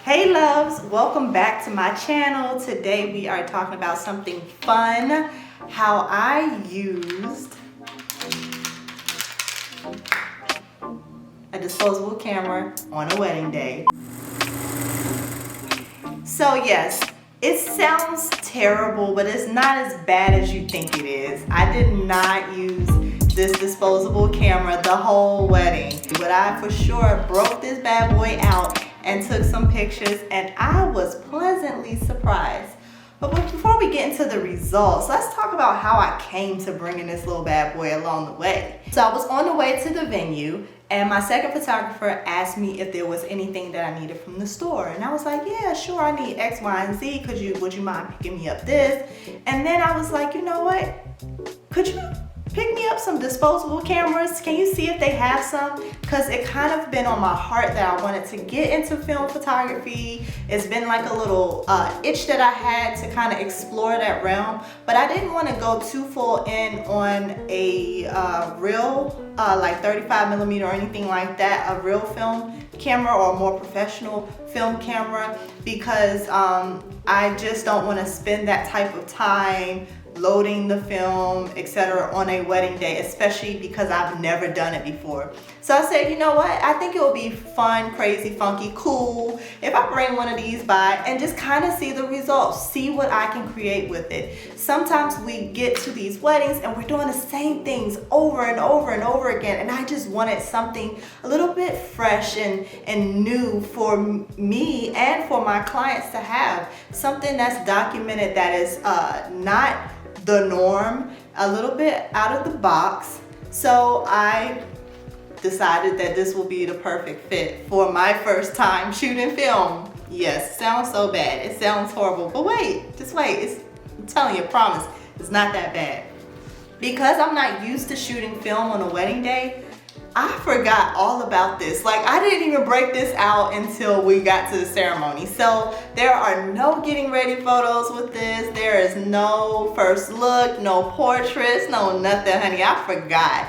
Hey loves, welcome back to my channel. Today we are talking about something fun, how I used a disposable camera on a wedding day. So yes, it sounds terrible, but it's not as bad as you think it is. I did not use this disposable camera the whole wedding, but I for sure broke this bad boy out and took some pictures, and I was pleasantly surprised. But before we get into the results, let's talk about how I came to bringing this little bad boy along the way. So I was on the way to the venue, and my second photographer asked me if there was anything that I needed from the store. And I was like, yeah, sure, I need X, Y, and Z. Would you mind picking me up this? And then I was like, you know what? Could you pick me up some disposable cameras? Can you see if they have some? Because it kind of been on my heart that I wanted to get into film photography. It's been like a little itch that I had to kind of explore that realm, but I didn't want to go too full in on a real like 35mm or anything like that, a real film camera or a more professional film camera, because I just don't want to spend that type of time loading the film, etc. on a wedding day, especially because I've never done it before. So I said, you know what? I think it will be fun, crazy, funky, cool if I bring one of these by and just kind of see the results, see what I can create with it. Sometimes we get to these weddings and we're doing the same things over and over and over again, and I just wanted something a little bit fresh and new for me and for my clients to have. Something that's documented, that is not the norm, a little bit out of the box. So I decided that this will be the perfect fit for my first time shooting film. Yes, sounds so bad. It sounds horrible, but wait, just wait. I'm telling you, I promise, it's not that bad. Because I'm not used to shooting film on a wedding day, I forgot all about this. Like, I didn't even break this out until we got to the ceremony. So there are no getting ready photos with this. There is no first look, no portraits, no nothing, honey. I forgot.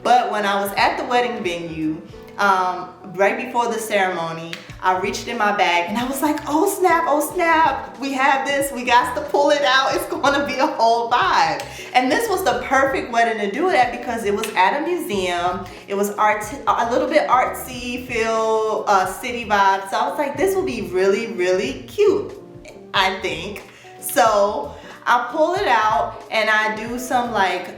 But when I was at the wedding venue, right before the ceremony, I reached in my bag and I was like, oh snap, we have this, we got to pull it out. It's gonna be a whole vibe. And this was the perfect wedding to do it at, because it was at a museum. It was a little bit artsy feel, city vibe. So I was like, this will be really, really cute, I think. So I pull it out and I do some like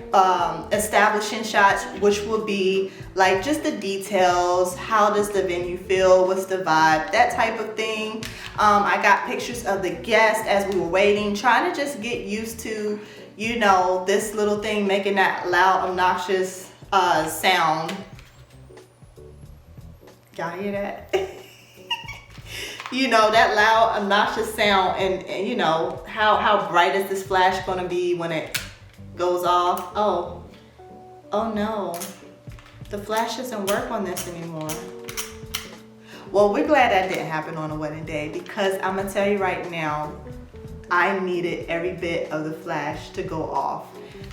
establishing shots, which will be like just the details. How does the venue feel? What's the vibe? That type of thing. I got pictures of the guests as we were waiting, trying to just get used to, you know, this little thing making that loud, obnoxious sound. Y'all hear that? You know, that loud, obnoxious sound, and you know, how bright is this flash gonna be when it goes off? Oh no, the flash doesn't work on this anymore. Well, we're glad that didn't happen on a wedding day, because I'm gonna tell you right now, I needed every bit of the flash to go off.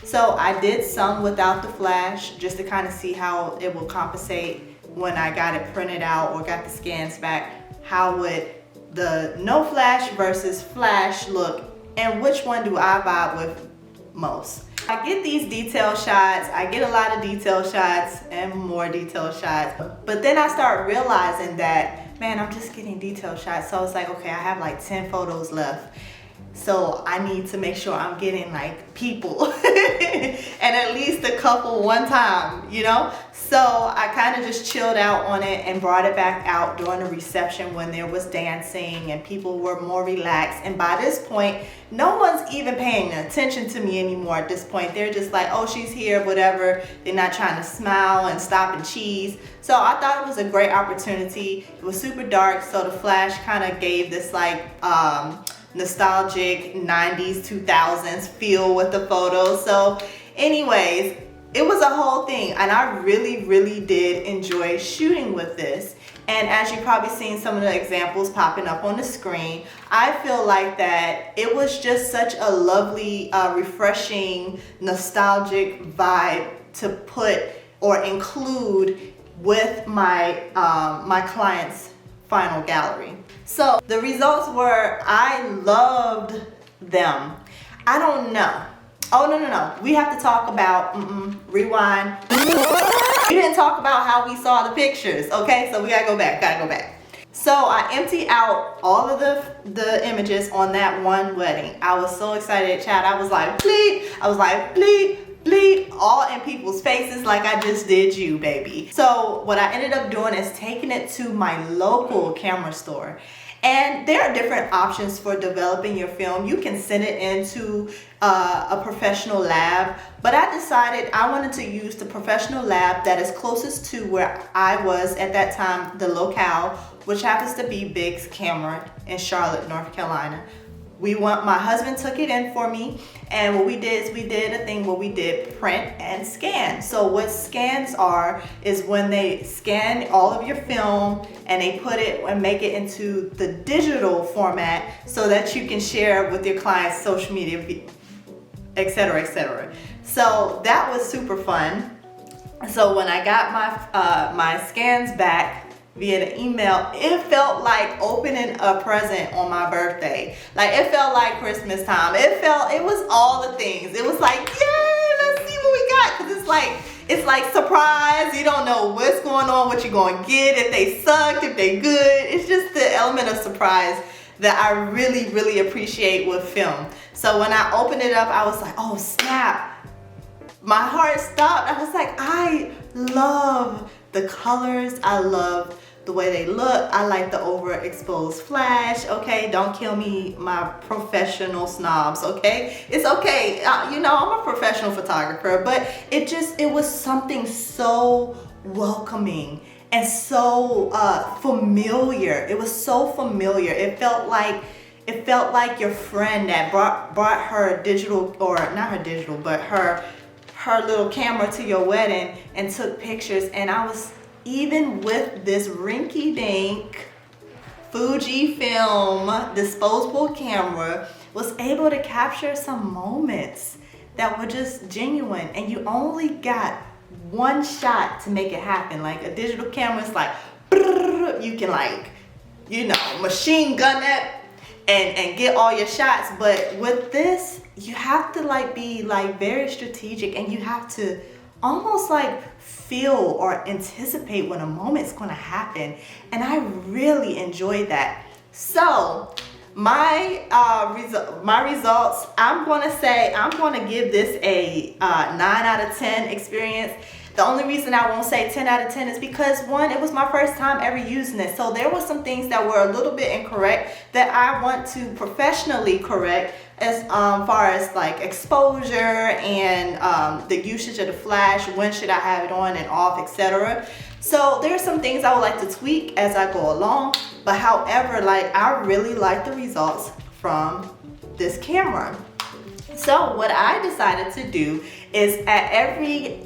So I did some without the flash, just to kind of see how it will compensate when I got it printed out or got the scans back. How would the no flash versus flash look, and which one do I vibe with most? I get these detail shots, I get a lot of detail shots and more detail shots, but then I start realizing that, man, I'm just getting detail shots. So it's like, okay, I have like 10 photos left. So I need to make sure I'm getting like people and at least a couple one time, you know? So I kind of just chilled out on it and brought it back out during the reception when there was dancing and people were more relaxed. And by this point, no one's even paying attention to me anymore at this point. They're just like, oh, she's here, whatever. They're not trying to smile and stop and cheese. So I thought it was a great opportunity. It was super dark, so the flash kind of gave this like, nostalgic 90s 2000s feel with the photos. So anyways, it was a whole thing, and I really did enjoy shooting with this. And as you've probably seen some of the examples popping up on the screen, I feel like that it was just such a lovely, refreshing, nostalgic vibe to put or include with my my client's final gallery. So the results were, I loved them. I don't know. Oh, no. We have to talk about, rewind. We didn't talk about how we saw the pictures, okay? So we gotta go back, So I emptied out all of the images on that one wedding. I was so excited, Chad. I was like, bleep, all in people's faces like I just did you, baby. So what I ended up doing is taking it to my local camera store. And there are different options for developing your film. You can send it into a professional lab, but I decided I wanted to use the professional lab that is closest to where I was at that time, the locale, which happens to be Big's Camera in Charlotte, North Carolina. My husband took it in for me, and what we did is we did a thing where we did print and scan. So what scans are is when they scan all of your film and they put it and make it into the digital format so that you can share with your clients' social media, etc., etc. So that was super fun. So when I got my scans back via the email, it felt like opening a present on my birthday. Like, it felt like Christmas time. It was all the things. It was like, yay, let's see what we got. Cause it's like surprise. You don't know what's going on, what you're going to get, if they sucked, if they good. It's just the element of surprise that I really, really appreciate with film. So when I opened it up, I was like, oh snap. My heart stopped. I was like, I love the colors. I love the way they look. I like the overexposed flash. Okay, don't kill me, my professional snobs. Okay, it's okay. You know, I'm a professional photographer, but it was something so welcoming and so familiar. It was so familiar. It felt like your friend that brought her digital, or not her digital, but her little camera to your wedding and took pictures. And I was, even with this rinky-dink Fujifilm disposable camera, was able to capture some moments that were just genuine. And you only got one shot to make it happen. Like a digital camera is like, you can like, you know, machine gun that and get all your shots. But with this, you have to like be like very strategic, and you have to almost like feel or anticipate when a moment's gonna happen. And I really enjoyed that. So my results, I'm gonna give this a 9 out of 10 experience. The only reason I won't say 10 out of 10 is because, one, it was my first time ever using it. So there were some things that were a little bit incorrect that I want to professionally correct, as far as like exposure and the usage of the flash, when should I have it on and off, etc. So there are some things I would like to tweak as I go along, but however, like, I really like the results from this camera. So what I decided to do is, at every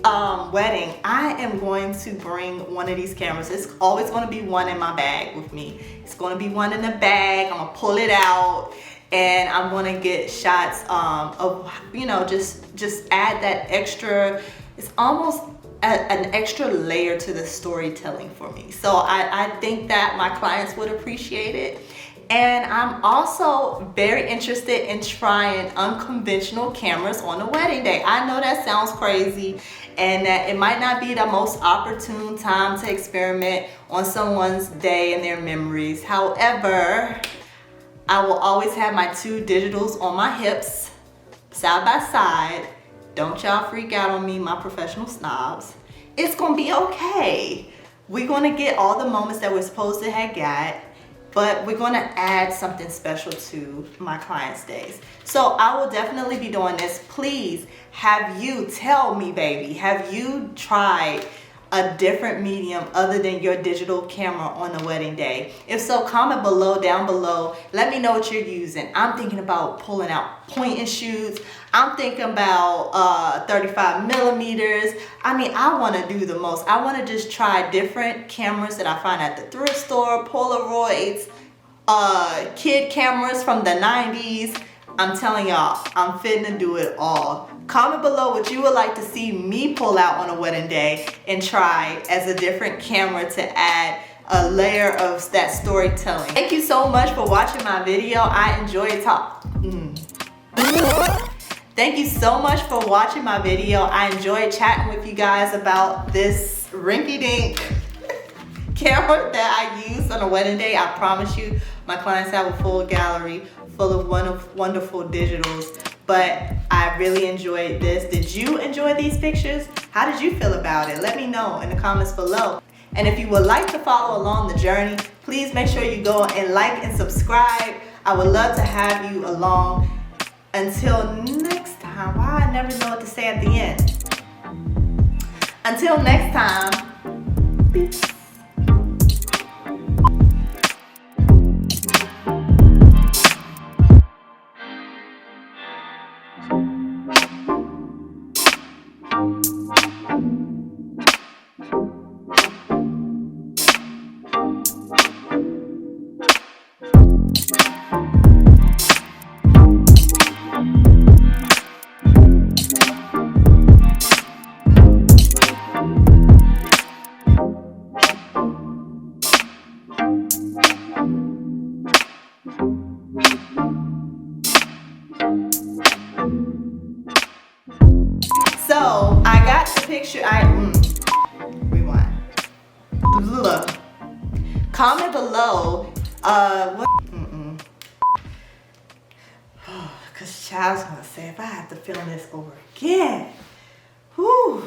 wedding, I am going to bring one of these cameras. It's always going to be one in my bag with me. It's going to be one in the bag. I'm going to pull it out, and I'm going to get shots of, you know, just add that extra, it's almost an extra layer to the storytelling for me. So I think that my clients would appreciate it. And I'm also very interested in trying unconventional cameras on the wedding day. I know that sounds crazy, and that it might not be the most opportune time to experiment on someone's day and their memories. However, I will always have my 2 digitals on my hips, side by side. Don't y'all freak out on me, my professional snobs. It's gonna be okay. We're gonna get all the moments that we're supposed to have got, but we're gonna add something special to my clients' days. So I will definitely be doing this. Please, tell me, baby, have you tried a different medium other than your digital camera on the wedding day? If so, comment down below. Let me know what you're using. I'm thinking about pulling out point and shoots. I'm thinking about 35 millimeters. I mean, I wanna do the most. I wanna just try different cameras that I find at the thrift store, Polaroids, kid cameras from the 90s. I'm telling y'all, I'm finna do it all. Comment below what you would like to see me pull out on a wedding day and try as a different camera to add a layer of that storytelling. Thank you so much for watching my video. I enjoyed Thank you so much for watching my video. I enjoyed chatting with you guys about this rinky-dink camera that I used on a wedding day. I promise you, my clients have a full gallery full of wonderful digitals, but I really enjoyed this. Did you enjoy these pictures? How did you feel about it? Let me know in the comments below. And if you would like to follow along the journey, please make sure you go and like and subscribe. I would love to have you along. Until next time. Why I never know what to say at the end. Until next time. Peace. So I got the picture. Rewind. Look. Comment below. Cause child's gonna say if I have to film this over again. Whew.